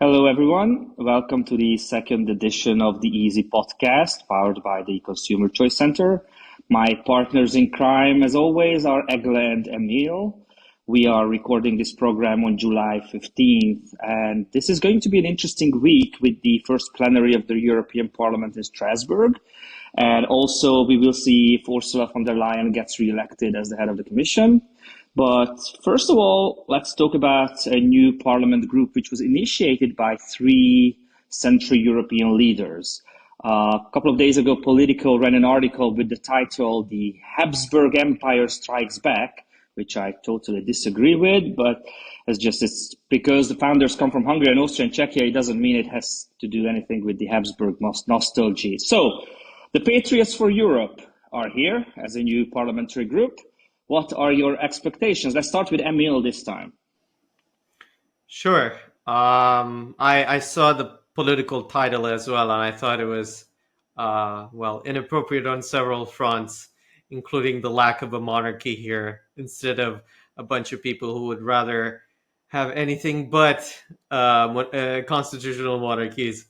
Hello, everyone. Welcome to the second edition of the EZE podcast, powered by the Consumer Choice Center. My partners in crime, as always, are Egle and Emil. We are recording this program on July 15th, and this is going to be an interesting week with the first plenary of the European Parliament in Strasbourg. And also, we will see if Ursula von der Leyen gets re-elected as the head of the Commission. But first of all, let's talk about a new parliament group which was initiated by three Central European leaders. A couple of days ago, Politico ran an article with the title "The Habsburg Empire Strikes Back," which I totally disagree with, but it's because the founders come from Hungary and Austria and Czechia, it doesn't mean it has to do anything with the Habsburg nostalgia. So, the Patriots for Europe are here as a new parliamentary group. What are your expectations? Let's start with Emil this time. Sure. I saw the political title as well, and I thought it was, inappropriate on several fronts, including the lack of a monarchy here, instead of a bunch of people who would rather have anything but constitutional monarchies.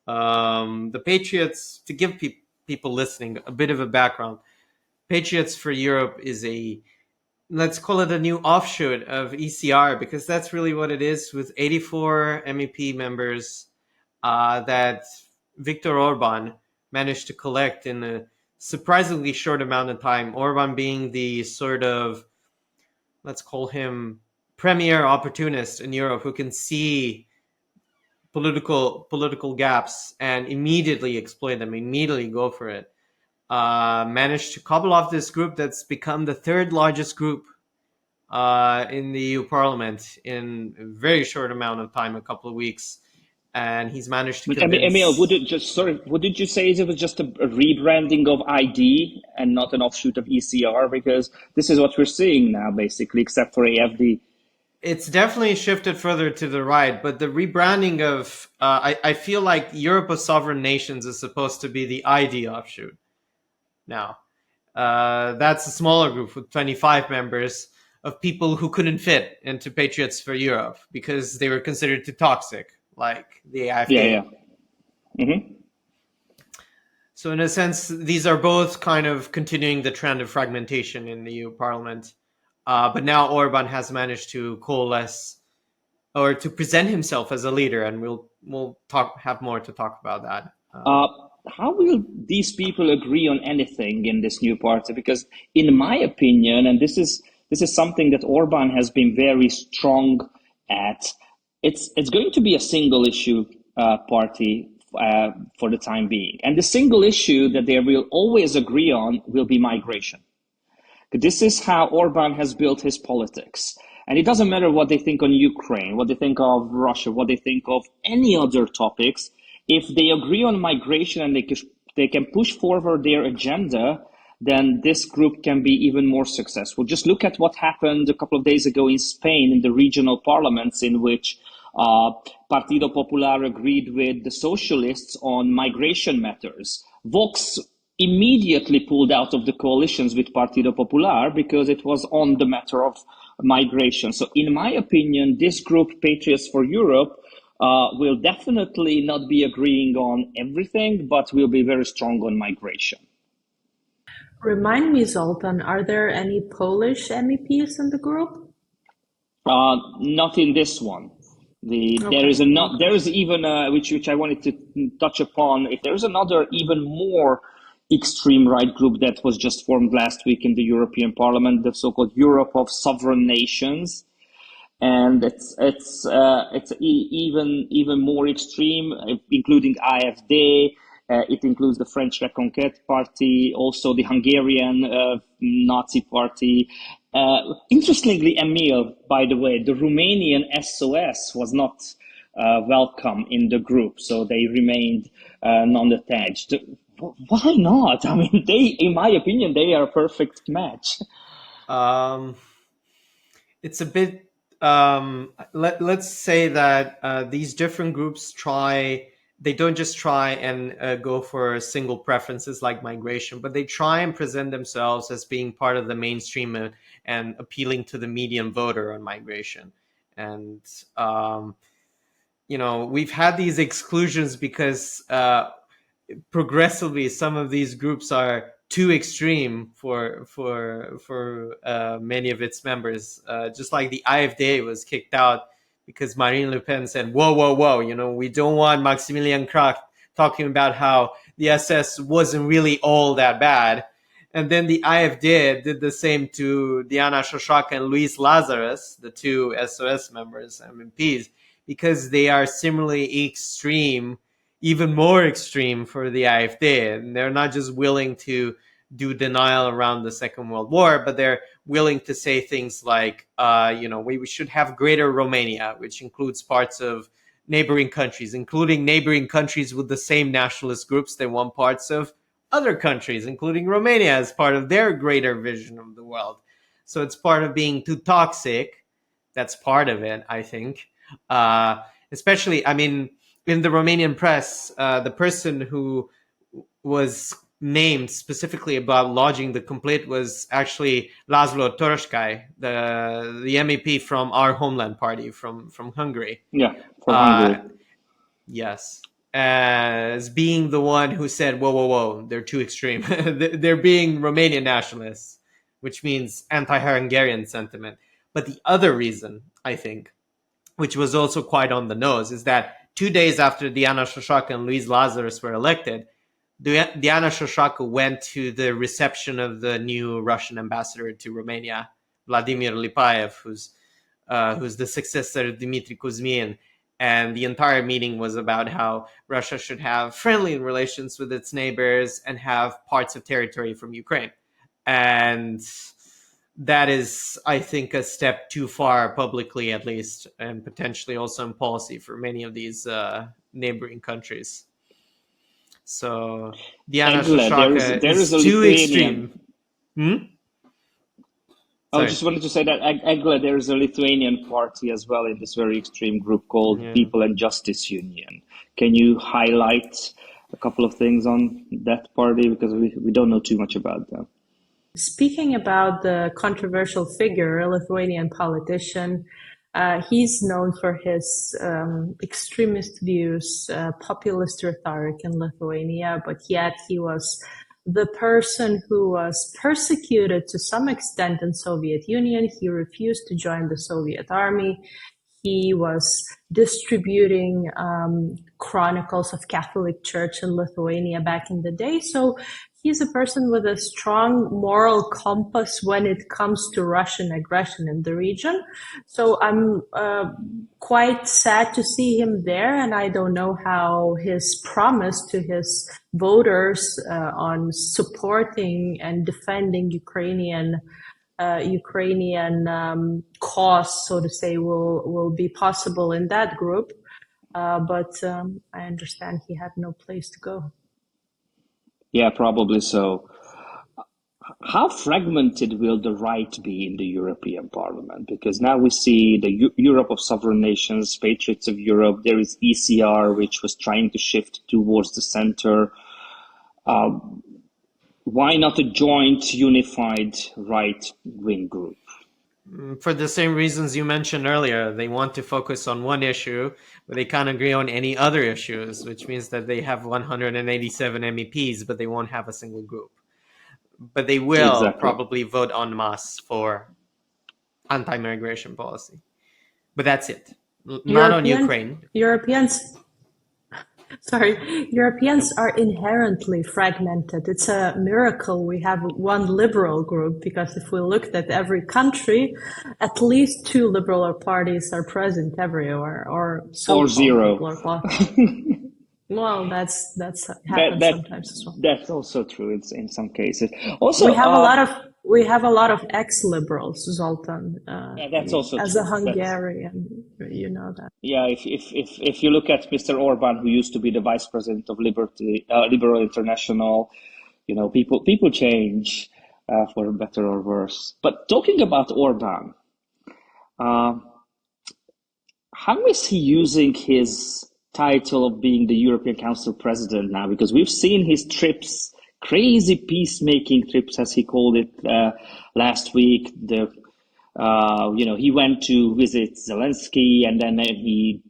The Patriots, to give people listening a bit of a background, Patriots for Europe is let's call it a new offshoot of ECR, because that's really what it is, with 84 MEP members that Viktor Orban managed to collect in a surprisingly short amount of time. Orban being the sort of, let's call him, premier opportunist in Europe who can see political gaps and immediately exploit them, immediately go for it. Managed to cobble off this group that's become the third largest group in the EU Parliament in a very short amount of time, a couple of weeks. And he's managed to But Emil, convince... wouldn't you say it was just a rebranding of ID and not an offshoot of ECR? Because this is what we're seeing now, basically, except for AFD. It's definitely shifted further to the right, but the rebranding of... I feel like Europe of Sovereign Nations is supposed to be the ID offshoot now. That's a smaller group with 25 members of people who couldn't fit into Patriots for Europe because they were considered too toxic, like the AfD. Yeah. Mm-hmm. So in a sense, these are both kind of continuing the trend of fragmentation in the EU Parliament. But now Orban has managed to coalesce or to present himself as a leader, and we'll have more to talk about that. How will these people agree on anything in this new party? Because, in my opinion, and this is something that Orban has been very strong at, it's going to be a single issue party for the time being, and the single issue that they will always agree on will be migration. This is how Orban has built his politics. And it doesn't matter what they think on Ukraine, what they think of Russia, what they think of any other topics. If they agree on migration and they can push forward their agenda, then this group can be even more successful. Just look at what happened a couple of days ago in Spain in the regional parliaments, in which Partido Popular agreed with the socialists on migration matters. Vox immediately pulled out of the coalitions with Partido Popular because it was on the matter of migration. So in my opinion, this group, Patriots for Europe, will definitely not be agreeing on everything, but will be very strong on migration. Remind me, Zoltan, are there any Polish MEPs in the group? Not in this one. There is even which I wanted to touch upon. If there is another even more extreme right group that was just formed last week in the European Parliament, the so-called Europe of Sovereign Nations, and it's even more extreme, including AfD. It includes the French Reconquête Party, also the Hungarian Nazi Party. Interestingly, Emil, by the way, the Romanian SOS was not welcome in the group, so they remained non-attached. Why not? I mean, in my opinion, they are a perfect match. It's a bit... let's say that these different groups they don't just try and go for single preferences like migration, but they try and present themselves as being part of the mainstream and appealing to the median voter on migration. And we've had these exclusions because progressively some of these groups are too extreme for many of its members. Just like the AfD was kicked out because Marine Le Pen said, "Whoa, whoa, whoa! We don't want Maximilian Krach talking about how the SS wasn't really all that bad." And then the AfD did the same to Diana Shoshak and Luis Lazarus, the two SOS members, MPs, because they are similarly extreme, even more extreme for the AfD. And they're not just willing to do denial around the Second World War, but they're willing to say things like, we should have greater Romania, which includes parts of neighboring countries, including neighboring countries with the same nationalist groups. They want parts of other countries, including Romania, as part of their greater vision of the world. So it's part of being too toxic. That's part of it, I think. Especially, in the Romanian press, the person who was named specifically about lodging the complaint was actually Laszlo Toroszkai, the MEP from our homeland party from Hungary. Yeah, from Hungary. Yes. As being the one who said, whoa, whoa, whoa, they're too extreme. They're being Romanian nationalists, which means anti-Hungarian sentiment. But the other reason, I think, which was also quite on the nose, is that 2 days after Diana Shoshak and Luis Lazarus were elected, Diana Shoshak went to the reception of the new Russian ambassador to Romania, Vladimir Lipayev, who's the successor of Dmitry Kuzmin. And the entire meeting was about how Russia should have friendly relations with its neighbors and have parts of territory from Ukraine. And that is, I think, a step too far publicly, at least, and potentially also in policy for many of these neighboring countries. So Diana Shoshaka is too extreme. I just wanted to say that Egle, there is a Lithuanian party as well in this very extreme group called People and Justice Union. Can you highlight a couple of things on that party? Because we don't know too much about them. Speaking about the controversial figure, a Lithuanian politician, he's known for his extremist views, populist rhetoric in Lithuania, but yet he was the person who was persecuted to some extent in Soviet Union. He refused to join the Soviet army. He was distributing chronicles of Catholic Church in Lithuania back in the day. So he's a person with a strong moral compass when it comes to Russian aggression in the region. So I'm quite sad to see him there, and I don't know how his promise to his voters on supporting and defending Ukrainian cause, so to say, will be possible in that group. But I understand he had no place to go. Yeah, probably so. How fragmented will the right be in the European Parliament? Because now we see the Europe of sovereign nations, Patriots of Europe. There is ECR, which was trying to shift towards the center. Why not a joint, unified right-wing group? For the same reasons you mentioned earlier. They want to focus on one issue, but they can't agree on any other issues, which means that they have 187 MEPs, but they won't have a single group. But they will probably vote en masse for anti-migration policy. But that's it. Not on Ukraine. Europeans are inherently fragmented. It's a miracle we have one liberal group, because if we looked at every country, at least 2 liberal parties are present everywhere, or zero. Well, that's happens sometimes as well. That's also true. It's in some cases. Also, we have a lot of ex-liberals, Zoltan. That's also as true. a Hungarian, you know that. Yeah, if you look at Mr. Orban, who used to be the vice president of Liberal International, people change for better or worse. But talking about Orban, how is he using his title of being the European Council president now? Because we've seen his trips, crazy peacemaking trips, as he called it, last week. The He went to visit Zelensky, and then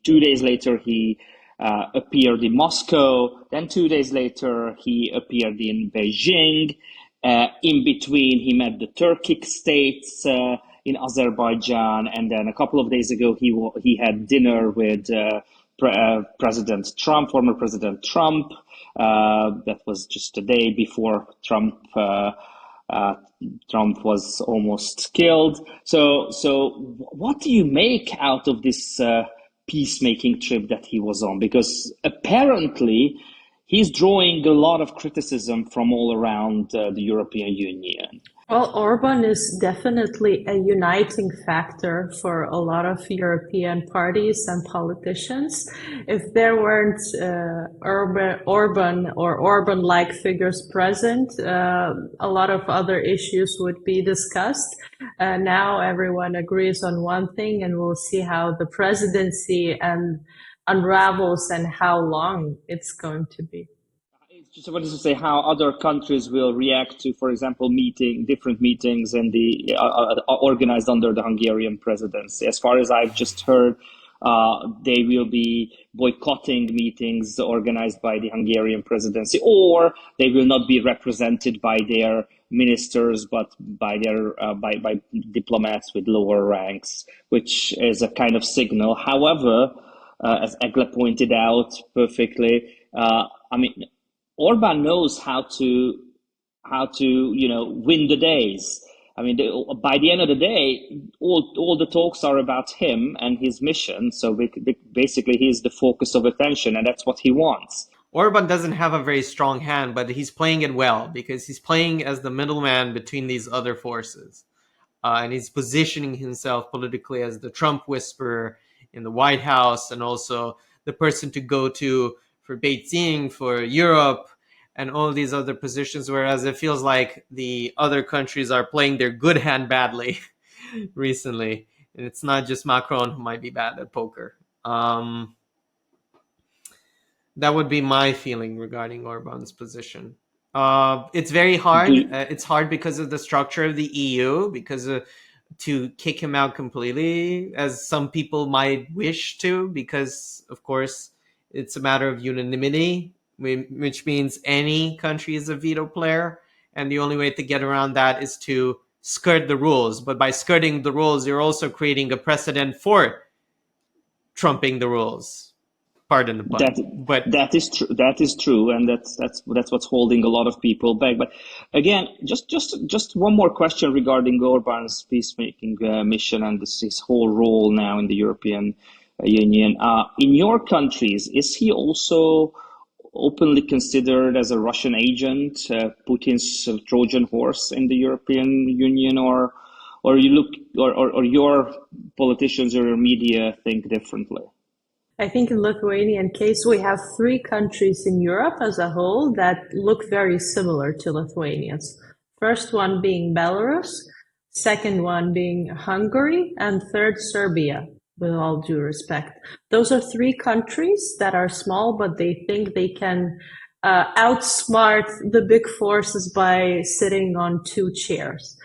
2 days later he appeared in Moscow. Then 2 days later he appeared in Beijing. In between, he met the Turkic states in Azerbaijan, and then a couple of days ago he had dinner with President Trump, former President Trump. That was just a day before Trump was almost killed. So what do you make out of this peacemaking trip that he was on? Because apparently he's drawing a lot of criticism from all around the European Union. Well, Orban is definitely a uniting factor for a lot of European parties and politicians. If there weren't Orban or Orban-like figures present, a lot of other issues would be discussed. Now everyone agrees on one thing, and we'll see how the presidency unravels and how long it's going to be. Just wanted to say how other countries will react to, for example, different meetings and the organized under the Hungarian presidency. As far as I've just heard, they will be boycotting meetings organized by the Hungarian presidency, or they will not be represented by their ministers, but by by diplomats with lower ranks, which is a kind of signal. However, as Egle pointed out perfectly, Orban knows how to win the days. By the end of the day, all the talks are about him and his mission. So basically, he's the focus of attention, and that's what he wants. Orban doesn't have a very strong hand, but he's playing it well because he's playing as the middleman between these other forces. And he's positioning himself politically as the Trump whisperer in the White House, and also the person to go to for Beijing, for Europe, and all these other positions, whereas it feels like the other countries are playing their good hand badly recently. And it's not just Macron who might be bad at poker. That would be my feeling regarding Orban's position. It's very hard. It's hard because of the structure of the EU, because to kick him out completely, as some people might wish to, because, of course, it's a matter of unanimity, which means any country is a veto player. And the only way to get around that is to skirt the rules. But by skirting the rules, you're also creating a precedent for trumping the rules. Pardon the pun. That is true, and that's what's holding a lot of people back. But again, just one more question regarding Orban's peacemaking mission and his whole role now in the European Union. In your countries, is he also openly considered as a Russian agent, Putin's Trojan horse in the European Union, or your politicians or your media think differently? I think in Lithuanian case, we have 3 countries in Europe as a whole that look very similar to Lithuanians. First one being Belarus, second one being Hungary, and third Serbia, with all due respect. Those are 3 countries that are small, but they think they can outsmart the big forces by sitting on 2 chairs.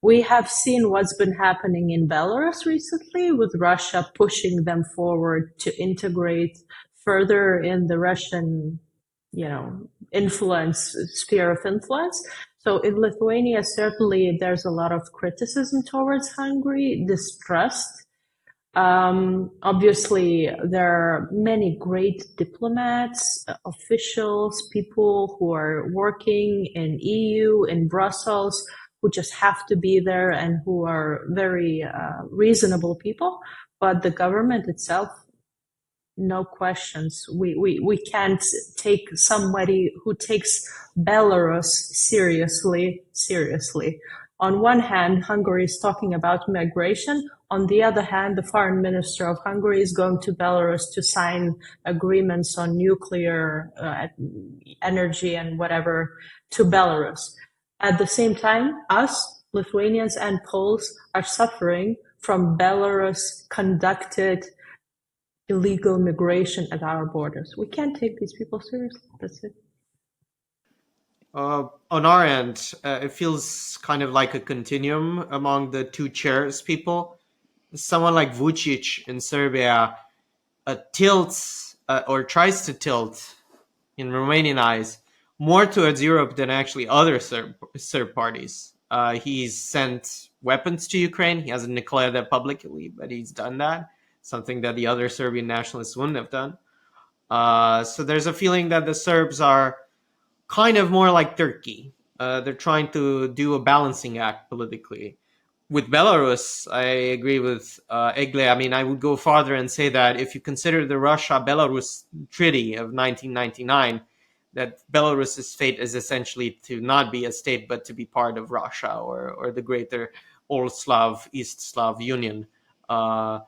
We have seen what's been happening in Belarus recently, with Russia pushing them forward to integrate further in the Russian, sphere of influence. So in Lithuania, certainly there's a lot of criticism towards Hungary, distrust. Obviously, there are many great diplomats, officials, people who are working in EU, in Brussels, who just have to be there and who are very reasonable people. But the government itself, no questions. We can't take somebody who takes Belarus seriously. On one hand, Hungary is talking about migration. On the other hand, the foreign minister of Hungary is going to Belarus to sign agreements on nuclear energy and whatever to Belarus. At the same time, us, Lithuanians and Poles, are suffering from Belarus conducted illegal migration at our borders. We can't take these people seriously. That's it. On our end, it feels kind of like a continuum among the two chairs people. Someone like Vucic in Serbia tilts or tries to tilt, in Romanian eyes, more towards Europe than actually other Serb parties. He's sent weapons to Ukraine. He hasn't declared that publicly, but he's done that, something that the other Serbian nationalists wouldn't have done. So there's a feeling that the Serbs are kind of more like Turkey. They're trying to do a balancing act politically. With Belarus, I agree with Egle. I mean, I would go farther and say that if you consider the Russia-Belarus Treaty of 1999, that Belarus's fate is essentially to not be a state, but to be part of Russia or the greater All Slav, East Slav Union that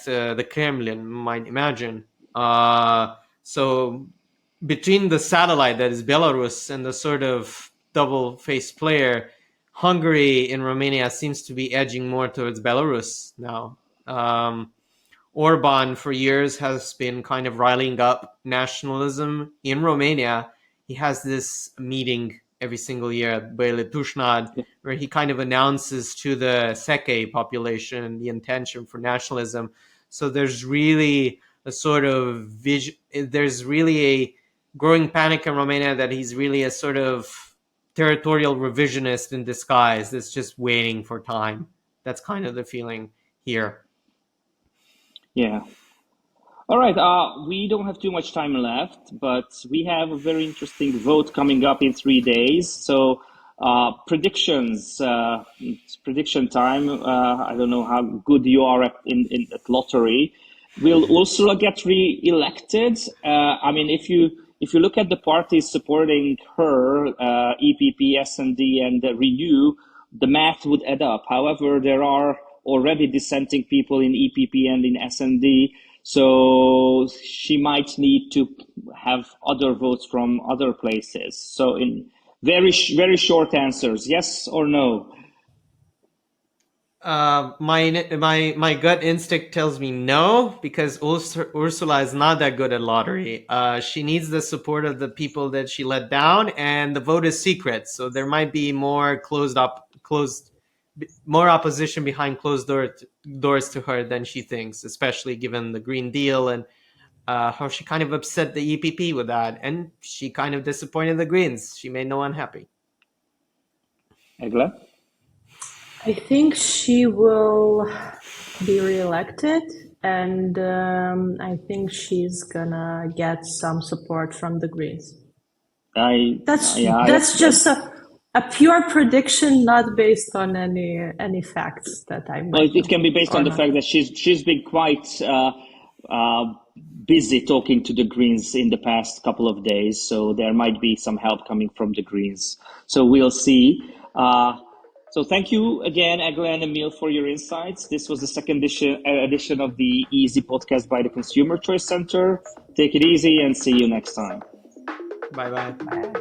the Kremlin might imagine. So between the satellite that is Belarus and the sort of double-faced player, Hungary in Romania seems to be edging more towards Belarus now. Orban for years has been kind of riling up nationalism in Romania. He has this meeting every single year at Băile Tușnad, where he kind of announces to the Seke population the intention for nationalism. So there's really a sort of there's really a growing panic in Romania that he's really a sort of territorial revisionist in disguise that's just waiting for time. That's kind of the feeling here. Yeah. All right. We don't have too much time left, but we have a very interesting vote coming up in 3 days. So, predictions. It's prediction time. I don't know how good you are at lottery. Will Ursula get re-elected? I mean, if you look at the parties supporting her, EPP, SD, and Renew, the math would add up. However, there are already dissenting people in EPP and in SND, so she might need to have other votes from other places. So, in very short answers, yes or no? My gut instinct tells me no, because Ursula is not that good at lottery. She needs the support of the people that she let down, and the vote is secret, so there might be more more opposition behind doors to her than she thinks, especially given the Green Deal and how she kind of upset the EPP with that, and she kind of disappointed the Greens. She made no one happy. Egle? I think she will be reelected, and I think she's gonna get some support from the Greens. That's just a pure prediction, not based on any facts that I. Well, it can be based on the fact that she's been quite busy talking to the Greens in the past couple of days, so there might be some help coming from the Greens. So we'll see. So thank you again, Egle and Emil, for your insights. This was the second edition of the EZE podcast by the Consumer Choice Center. Take it easy and see you next time. Bye-bye. Bye.